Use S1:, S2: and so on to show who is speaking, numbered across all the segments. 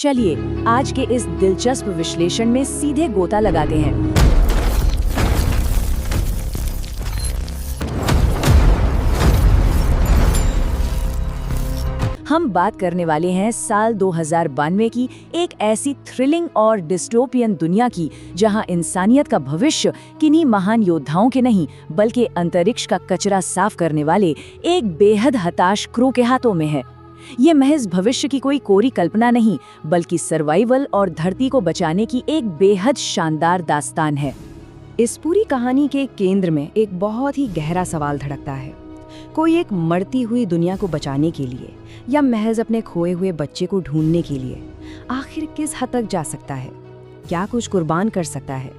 S1: चलिए आज के इस दिलचस्प विश्लेषण में सीधे गोता लगाते हैं। हम बात करने वाले हैं साल 2092 की एक ऐसी थ्रिलिंग और डिस्टोपियन दुनिया की जहां इंसानियत का भविष्य किन्हीं महान योद्धाओं के नहीं बल्कि अंतरिक्ष का कचरा साफ करने वाले एक बेहद हताश क्रू के हाथों में है। ये महज भविष्य की कोई कोरी कल्पना नहीं बल्कि सर्वाइवल और धरती को बचाने की एक बेहद शानदार दास्तान है।
S2: इस पूरी कहानी के केंद्र में एक बहुत ही गहरा सवाल धड़कता है। कोई एक मरती हुई दुनिया को बचाने के लिए या महज अपने खोए हुए बच्चे को ढूंढने के लिए आखिर किस हद तक जा सकता है, क्या कुछ कुर्बान कर सकता है।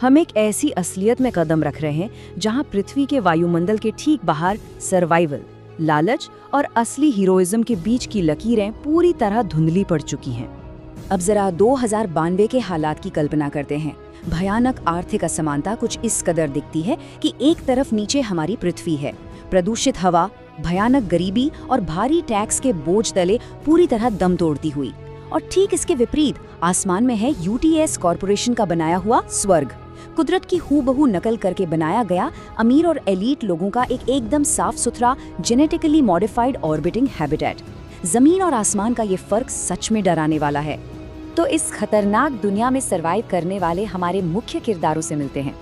S2: हम एक ऐसी असलियत में कदम रख रहे हैं जहां पृथ्वी के वायुमंडल के ठीक बाहर सर्वाइवल, लालच और असली हीरोइज्म के बीच की लकीरें पूरी तरह धुंधली पड़ चुकी हैं।
S1: अब जरा 2092 के हालात की कल्पना करते हैं। भयानक आर्थिक असमानता कुछ इस कदर दिखती है कि एक तरफ नीचे हमारी पृथ्वी है, प्रदूषित हवा, भयानक गरीबी और भारी टैक्स के बोझ तले पूरी तरह दम तोड़ती हुई, और ठीक इसके विपरीत आसमान में है यूटीएस कॉरपोरेशन का बनाया हुआ स्वर्ग, कुदरत की हूबहू नकल करके बनाया गया अमीर और एलीट लोगों का एक एकदम साफ सुथरा जेनेटिकली मॉडिफाइड ऑर्बिटिंग हैबिटेट। जमीन और आसमान का ये फर्क सच में डराने वाला है। तो इस खतरनाक दुनिया में सरवाइव करने वाले हमारे मुख्य किरदारों से मिलते हैं।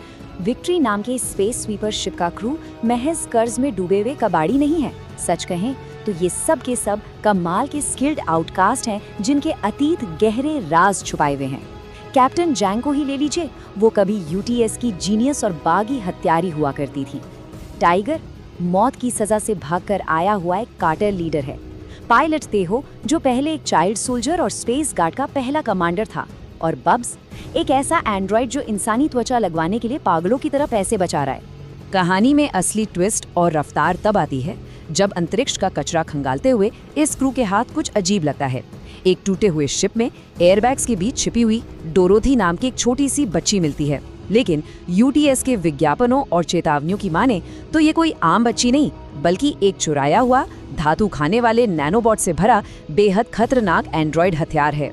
S1: विक्ट्री नाम के स्पेस स्वीपर शिप का क्रू महज कर्ज में डूबे हुए कबाड़ी नहीं है। सच कहें तो ये सब के सब कमाल के स्किल्ड आउटकास्ट हैं जिनके अतीत गहरे राज छुपाए हुए हैं। कैप्टन जैंग को ही ले लीजिए, वो कभी यूटीएस की जीनियस और बागी हत्यारी हुआ करती थी। टाइगर मौत की सजा से भागकर आया हुआ एक कार्टर लीडर है। पायलट तेहो जो पहले एक चाइल्ड सोल्जर और स्पेस गार्ड का पहला कमांडर था, और बब्स एक ऐसा एंड्रॉइड जो इंसानी त्वचा लगवाने के लिए पागलों की तरह पैसे बचा रहा है।
S2: कहानी में असली ट्विस्ट और रफ्तार तब आती है जब अंतरिक्ष का कचरा खंगालते हुए इस क्रू के हाथ कुछ अजीब लगता है। एक टूटे हुए शिप में एयरबैग्स के बीच छिपी हुई डोरोथी नाम की एक छोटी सी बच्ची मिलती है, लेकिन यूटीएस के विज्ञापनों और चेतावनियों की माने तो ये कोई आम बच्ची नहीं बल्कि एक चुराया हुआ धातु खाने वाले नैनोबॉट से भरा बेहद खतरनाक एंड्रॉइड हथियार है।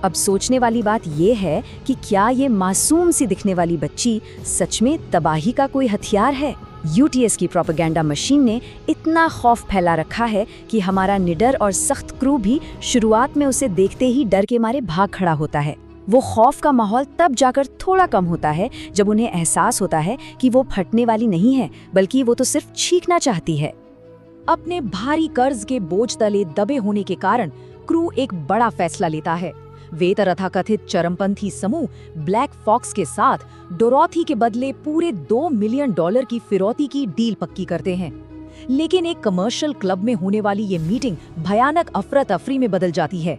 S1: अब सोचने वाली बात यह है कि क्या ये मासूम सी दिखने वाली बच्ची सच में तबाही का कोई हथियार है। यूटीएस की प्रोपेगेंडा मशीन ने इतना खौफ फैला रखा है कि हमारा निडर और सख्त क्रू भी शुरुआत में उसे देखते ही डर के मारे भाग खड़ा होता है। वो खौफ का माहौल तब जाकर थोड़ा कम होता है जब उन्हें एहसास होता है कि वो फटने वाली नहीं है बल्कि वो तो सिर्फ चीखना चाहती है।
S2: अपने भारी कर्ज के बोझ तले दबे होने के कारण क्रू एक बड़ा फैसला लेता है। वे तथाकथित चरमपंथी समूह ब्लैक फॉक्स के साथ डोरोथी के बदले पूरे $2 मिलियन की फिरौती की डील पक्की करते हैं। लेकिन एक कमर्शियल क्लब में होने वाली ये मीटिंग भयानक अफरा तफरी में बदल जाती है।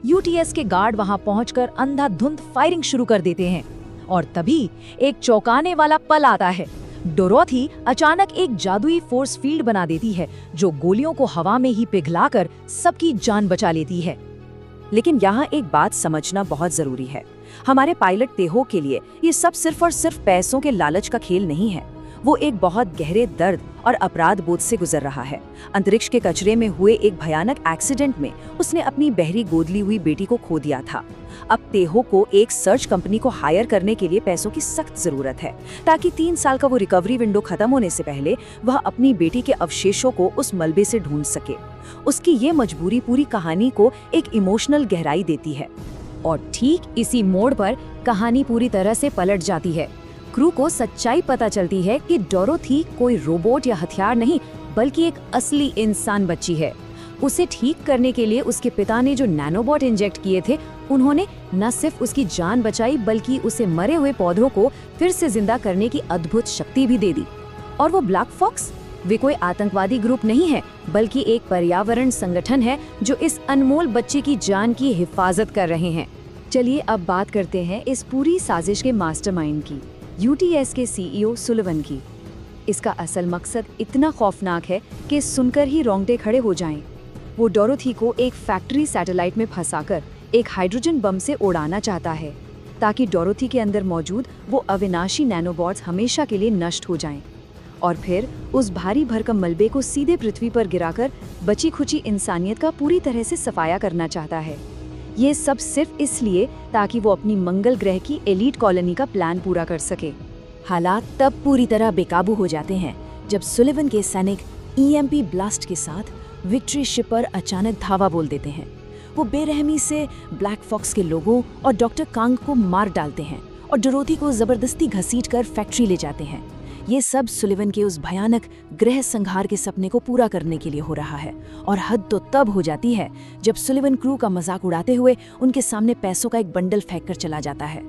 S2: यूटीएस के गार्ड वहां पहुंचकर अंधाधुंध फायरिंग शुरू कर देते हैं, और तभी एक चौंकाने वाला पल आता है। डोरोथी अचानक एक जादुई फोर्स फील्ड बना देती है जो गोलियों को हवा में ही पिघलाकर सबकी जान बचा लेती है।
S1: लेकिन यहाँ एक बात समझना बहुत जरूरी है। हमारे पायलट तेहो के लिए ये सब सिर्फ और सिर्फ पैसों के लालच का खेल नहीं है। वो एक बहुत गहरे दर्द और अपराध बोध से गुजर रहा है। अंतरिक्ष के कचरे में हुए एक भयानक एक्सीडेंट में उसने अपनी बहरी गोद ली हुई बेटी को खो दिया था। अब तेहो को एक सर्च कंपनी को हायर करने के लिए पैसों की सख्त जरूरत है ताकि 3 साल का वो रिकवरी विंडो खत्म होने से पहले वह अपनी बेटी के अवशेषों को उस मलबे से ढूंढ सके। उसकी ये मजबूरी पूरी कहानी को एक इमोशनल गहराई देती है।
S2: और ठीक इसी मोड़ पर कहानी पूरी तरह से पलट जाती है। क्रू को सच्चाई पता चलती है कि डोरोथी कोई रोबोट या हथियार नहीं बल्कि एक असली इंसान बच्ची है। उसे ठीक करने के लिए उसके पिता ने जो नैनोबॉट इंजेक्ट किए थे, उन्होंने न सिर्फ उसकी जान बचाई बल्कि उसे मरे हुए पौधों को फिर से जिंदा करने की अद्भुत शक्ति भी दे दी। और वो ब्लैक फॉक्स, वे कोई आतंकवादी ग्रुप नहीं है बल्कि एक पर्यावरण संगठन है जो इस अनमोल बच्चे की जान की हिफाजत कर रहे हैं।
S1: चलिए अब बात करते हैं इस पूरी साजिश के मास्टरमाइंड की, यूटीएस के सीईओ सुलिवन की। इसका असल मकसद इतना खौफनाक है कि सुनकर ही रोंगटे खड़े हो जाएं। वो डोरोथी को एक फैक्ट्री सैटेलाइट में फंसाकर एक हाइड्रोजन बम से उड़ाना चाहता है ताकि डोरोथी के अंदर मौजूद वो अविनाशी नैनोबॉट्स हमेशा के लिए नष्ट हो जाएं, और फिर उस भारी भरकम मलबे को सीधे पृथ्वी पर गिराकर बची खुची इंसानियत का पूरी तरह से सफाया करना चाहता है। ये सब सिर्फ इसलिए ताकि वो अपनी मंगल ग्रह की एलीट कॉलोनी का प्लान पूरा कर सके। हालात तब पूरी तरह बेकाबू हो जाते हैं जब सुलिवन के सैनिक ईएमपी ब्लास्ट के साथ विक्ट्री शिप पर अचानक धावा बोल देते हैं। वो बेरहमी से ब्लैक फॉक्स के लोगों और डॉक्टर कांग को मार डालते हैं और डोरोथी को जबरदस्ती घसीटकर फैक्ट्री ले जाते हैं। ये सब सुलिवन के उस भयानक ग्रह संहार के सपने को पूरा करने के लिए हो रहा है, और हद तो तब हो जाती है जब सुलिवन क्रू का मजाक उड़ाते हुए उनके सामने पैसों का एक बंडल फेंक कर चला जाता है।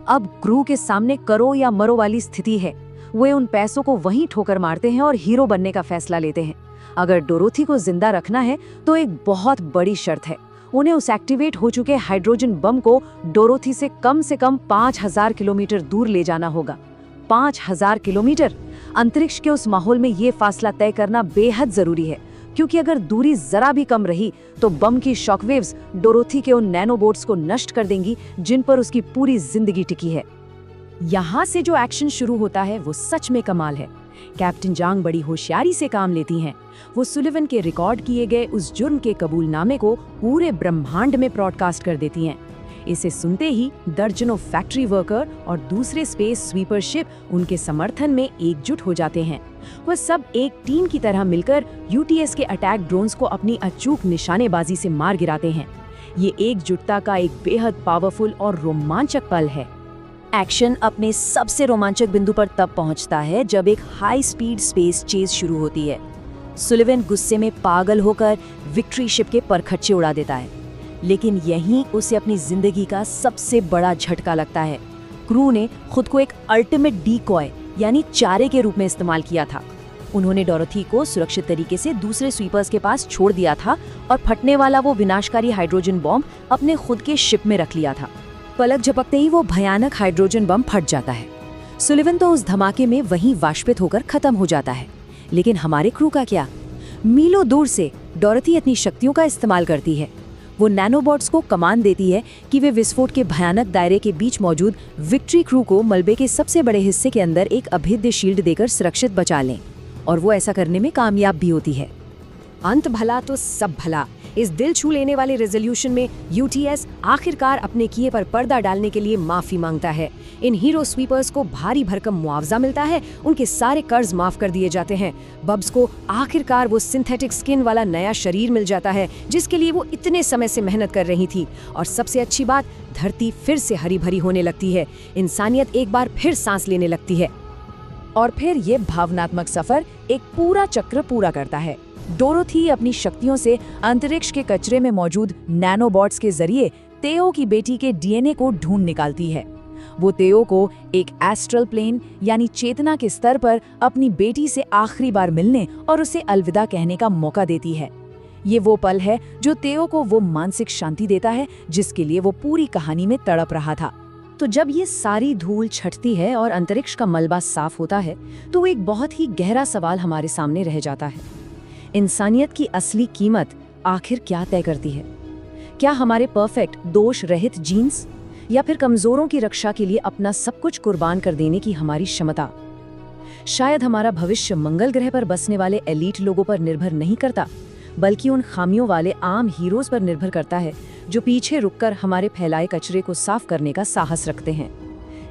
S2: अब क्रू के सामने करो या मरो वाली स्थिति है। वे उन पैसों को वहीं ठोकर मारते हैं और हीरो बनने का फैसला लेते हैं। अगर डोरोथी को जिंदा रखना है तो एक बहुत बड़ी शर्त है, उन्हें उस एक्टिवेट हो चुके हाइड्रोजन बम को डोरोथी से कम 5000 किलोमीटर दूर ले जाना होगा। 5000 किलोमीटर! अंतरिक्ष के उस माहौल में ये फासला तय करना बेहद जरूरी है, क्योंकि अगर दूरी जरा भी कम रही तो बम की शॉकवेव्स डोरोथी के उन नैनोबोट्स को नष्ट कर देंगी जिन पर उसकी पूरी जिंदगी टिकी है। यहाँ से जो एक्शन शुरू होता है वो सच में कमाल है। कैप्टन जांग बड़ी होशियारी से काम लेती हैं। वो सुलिवन के रिकॉर्ड किए गए उस जुर्म के कबूलनामे को पूरे ब्रह्मांड में ब्रॉडकास्ट कर देती हैं। इसे सुनते ही दर्जनों फैक्ट्री वर्कर और दूसरे स्पेस स्वीपर शिप उनके समर्थन में एकजुट हो जाते हैं। वह सब एक टीम की तरह मिलकर यूटीएस के अटैक ड्रोन्स को अपनी अचूक निशानेबाजी से मार गिराते हैं। ये एकजुटता का एक बेहद पावरफुल और रोमांचक पल है। एक्शन अपने सबसे रोमांचक बिंदु पर तब पहुंचता है जब एक हाई स्पीड स्पेस चेज शुरू होती है। सुलिवन गुस्से में पागल होकर विक्ट्री शिप के परखच्चे उड़ा देता है, लेकिन यहीं उसे अपनी जिंदगी का सबसे बड़ा झटका लगता है। क्रू ने खुद को एक अल्टीमेट डीकॉय यानी चारे के रूप में इस्तेमाल किया था। उन्होंने डोरोथी को सुरक्षित तरीके से दूसरे स्वीपर्स के पास छोड़ दिया था और फटने वाला वो विनाशकारी हाइड्रोजन बॉम्ब अपने खुद के शिप में रख लिया था। पलक झपकते ही वो भयानक हाइड्रोजन बम फट जाता है। सुलिवन तो उस धमाके में वहीं वाष्पित होकर खत्म हो जाता है, लेकिन हमारे क्रू का क्या? मीलों दूर से डोरोथी अपनी शक्तियों का इस्तेमाल करती है। वो नैनोबॉट्स को कमांड देती है कि वे विस्फोट के भयानक दायरे के बीच मौजूद विक्ट्री क्रू को मलबे के सबसे बड़े हिस्से के अंदर एक अभेद्य शील्ड देकर सुरक्षित बचा लें, और वो ऐसा करने में कामयाब भी होती है।
S1: अंत भला तो सब भला। इस दिल छू लेने वाले रेजोल्यूशन में यूटीएस आखिरकार अपने किए पर पर्दा डालने के लिए माफी मांगता है। इन हीरो स्वीपर्स को भारी भरकम मुआवजा मिलता है, उनके सारे कर्ज माफ कर दिए जाते हैं। बब्स को आखिरकार वो सिंथेटिक स्किन वाला नया शरीर मिल जाता है जिसके लिए वो इतने समय से मेहनत कर रही थी। और सबसे अच्छी बात, धरती फिर से हरी भरी होने लगती है। इंसानियत एक बार फिर सांस लेने लगती है।
S2: और फिर ये भावनात्मक सफर एक पूरा चक्र पूरा करता है। डोरोथी अपनी शक्तियों से अंतरिक्ष के कचरे में मौजूद नैनोबॉट्स के जरिए तेओ की बेटी के डीएनए को ढूंढ निकालती है। वो तेओ को एक एस्ट्रल प्लेन यानी चेतना के स्तर पर अपनी बेटी से आखिरी बार मिलने और उसे अलविदा कहने का मौका देती है। ये वो पल है जो तेओ को वो मानसिक शांति देता है जिसके लिए वो पूरी कहानी में तड़प रहा था। तो जब ये सारी धूल छटती है और अंतरिक्ष का मलबा साफ होता है तो एक बहुत ही गहरा सवाल हमारे सामने रह जाता है। इंसानियत की असली कीमत आखिर क्या तय करती है? क्या हमारे परफेक्ट दोष रहित जीन्स, या फिर कमजोरों की रक्षा के लिए अपना सब कुछ कुर्बान कर देने की हमारी क्षमता? शायद हमारा भविष्य मंगल ग्रह पर बसने वाले एलीट लोगों पर निर्भर नहीं करता, बल्कि उन खामियों वाले आम हीरोज पर निर्भर करता है जो पीछे रुककर हमारे फैलाए कचरे को साफ करने का साहस रखते हैं।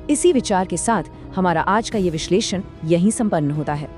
S2: इसी विचार के साथ हमारा आज का ये विश्लेषण यहीं संपन्न होता है।